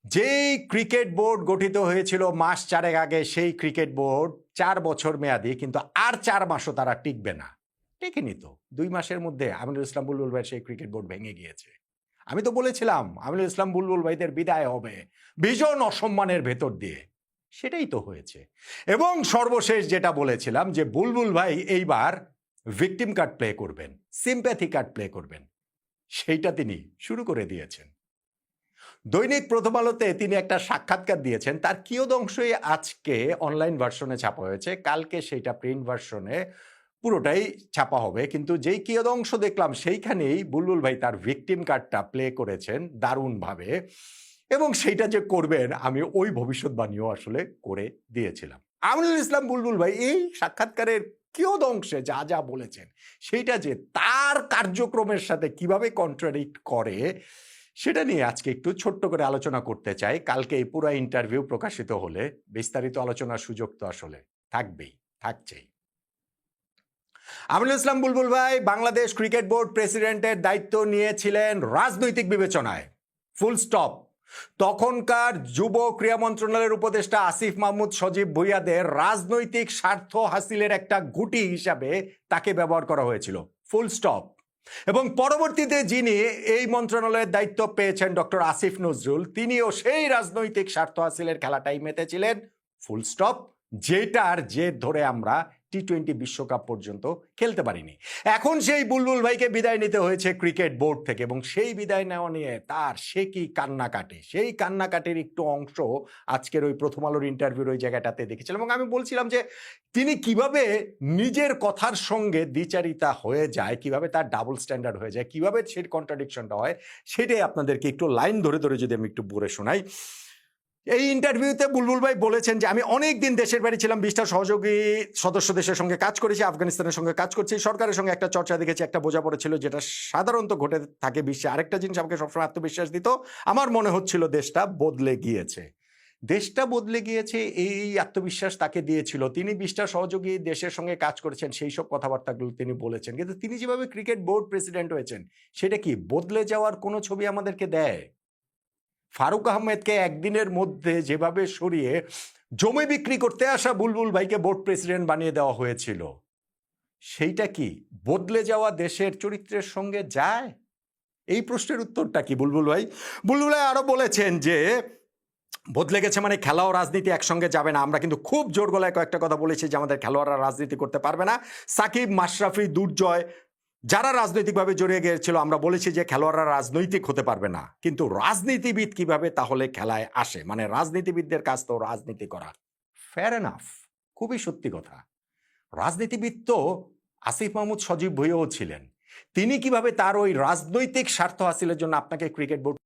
যেই cricket board গঠিত হয়েছিল মাস চারেক আগে, সেই ক্রিকেট বোর্ড ৪ বছর মেয়াদি, কিন্তু আর ৪ মাসও তারা টিকবে না। টেকেনি তো। ২ মাসের মধ্যে আমিনুল ইসলাম বুলবুল ভাইয়ের সেই ক্রিকেট বোর্ড ভেঙে গিয়েছে। আমি তো বলেছিলাম আমিনুল ইসলাম বুলবুল ভাইদের বিদায় হবে ভীষণ অসম্মানের ভেতর দিয়ে। সেটাই তো হয়েছে। এবং সর্বশেষ যেটা বলেছিলাম যে বুলবুল ভাই এইবার ভিকটিম কার্ড প্লে করবেন, সিম্প্যাথি কার্ড প্লে করবেন, সেইটা তিনি শুরু করে দিয়েছেন। দৈনিক প্রথম আলোতে তিনি একটা সাক্ষাৎকার দিয়েছেন, তার কিয়দংশই আজকে অনলাইন ভার্সনে ছাপা হয়েছে, কালকে সেইটা প্রিন্ট ভার্সনে পুরোটাই ছাপা হবে। কিন্তু যেই কিয়দংশ দেখলাম সেইখানেই বুলবুল ভাই তার ভিকটিম কার্ডটা প্লে করেছেন দারুণভাবে, এবং সেইটা যে করবেন আমি ওই ভবিষ্যৎবাণীও আসলে করে দিয়েছিলাম। আমিনুল ইসলাম বুলবুল ভাই এই সাক্ষাৎকারের কিয়দংশে যা যা বলেছেন সেইটা যে তার কার্যক্রমের সাথে কিভাবে কন্ট্রাডিক্ট করে, সেটা নিয়ে আজকে একটু ছোট্ট করে আলোচনা করতে চাই। কালকে এই পুরো ইন্টারভিউ প্রকাশিত হলে বিস্তারিত আলোচনার সুযোগ তো আসলে থাকবেই, থাকছেই। আমিনুল ইসলাম বুলবুল ভাই বাংলাদেশ ক্রিকেট বোর্ড প্রেসিডেন্টের দায়িত্ব নিয়েছিলেন রাজনৈতিক বিবেচনায়, ফুল স্টপ। তখনকার যুব ক্রীড়া মন্ত্রণালয়ের উপদেষ্টা আসিফ মাহমুদ সজীব ভুইয়াদের রাজনৈতিক স্বার্থ হাসিলের একটা গুটি হিসাবে তাকে ব্যবহার করা হয়েছিল, ফুল স্টপ। এবং পরবর্তীতে যিনি এই মন্ত্রণালয়ের দায়িত্ব পেয়েছেন ডক্টর আসিফ নজরুল, তিনিও সেই রাজনৈতিক স্বার্থ হাসিলের খেলাটাই মেতেছিলেন, ফুল স্টপ। যেটার জের ধরে আমরা টি-20 বিশ্বকাপ পর্যন্ত খেলতে পারিনি। এখন সেই বুলবুল ভাইকে বিদায় নিতে হয়েছে ক্রিকেট বোর্ড থেকে, এবং সেই বিদায় নেওয়া নিয়ে তার সে কি কান্নাকাটি, সেই কান্নাকাটির একটু অংশ আজকের ওই প্রথম আলোর ইন্টারভিউর ওই জায়গাটাতে দেখেছিলাম। এবং আমি বলছিলাম যে তিনি কিভাবে নিজের কথার সঙ্গে দ্বিচারিতা হয়ে যায়, কিভাবে তার ডাবল স্ট্যান্ডার্ড হয়ে যায়, কিভাবে সেই কন্ট্রাডিকশনটা হয়, সেটাই আপনাদেরকে একটু লাইন ধরে ধরে যদি আমি একটু পড়ে শোনাই। এই ইন্টারভিউতে বুলবুল ভাই বলেছেন যে আমি অনেক দিন দেশের বাড়ি ছিলাম, 20টা সহযোগী সদস্য দেশের সঙ্গে কাজ করেছি, আফগানিস্তানের সঙ্গে কাজ করছি, সরকারের সঙ্গে একটা চর্চা দেখেছি, একটা বোঝাপড়া ছিল যেটা সাধারণত ঘটে থাকে বিশ্বে। আরেকটা জিনিস আমাকে সবসময় আত্মবিশ্বাস দিত, আমার মনে হচ্ছিল দেশটা বদলে গিয়েছে। দেশটা বদলে গিয়েছে এই আত্মবিশ্বাস তাকে দিয়েছিল। তিনি 20টা সহযোগী দেশের সঙ্গে কাজ করেছেন, সেই সব কথাবার্তাগুলো তিনি বলেছেন। কিন্তু তিনি যেভাবে ক্রিকেট বোর্ড প্রেসিডেন্ট হয়েছেন, সেটা কি বদলে যাওয়ার কোনো ছবি আমাদেরকে দেয়? ফারুক আহমেদকে একদিনের মধ্যে যেভাবে সরিয়ে জমি বিক্রি করতে আসা বুলবুল ভাইকে বোর্ড প্রেসিডেন্ট বানিয়ে দেওয়া হয়েছিল, সেইটা কি বদলে যাওয়া দেশের চরিত্রের সঙ্গে যায়? এই প্রশ্নের উত্তরটা কি বুলবুল ভাই? বুলবুল ভাই আরো বলেছেন যে বদলে গেছে মানে খেলা ও রাজনীতি একসঙ্গে যাবে না। আমরা কিন্তু খুব জোর গলায় কয়েকটা কথা বলেছি যে আমাদের খেলোয়াড়রা রাজনীতি করতে পারবে না। সাকিব, মাশরাফি, দুর্জয় যারা রাজনৈতিকভাবে জড়িয়ে গিয়েছিল, আমরা বলেছি যে খেলোয়াড়রা রাজনৈতিক হতে পারবে না, কিন্তু রাজনীতিবিদ কিভাবে তাহলে খেলায় আসে? মানে রাজনীতিবিদদের কাজ তো রাজনীতি করা। ফেয়ার এনাফ, খুবই সত্যি কথা। রাজনীতিবিদ তো আসিফ মাহমুদ সজীব ভুইয়াও ছিলেন। তিনি কিভাবে তার ওই রাজনৈতিক স্বার্থ হাসিলের জন্য আপনাকে ক্রিকেট বোর্ড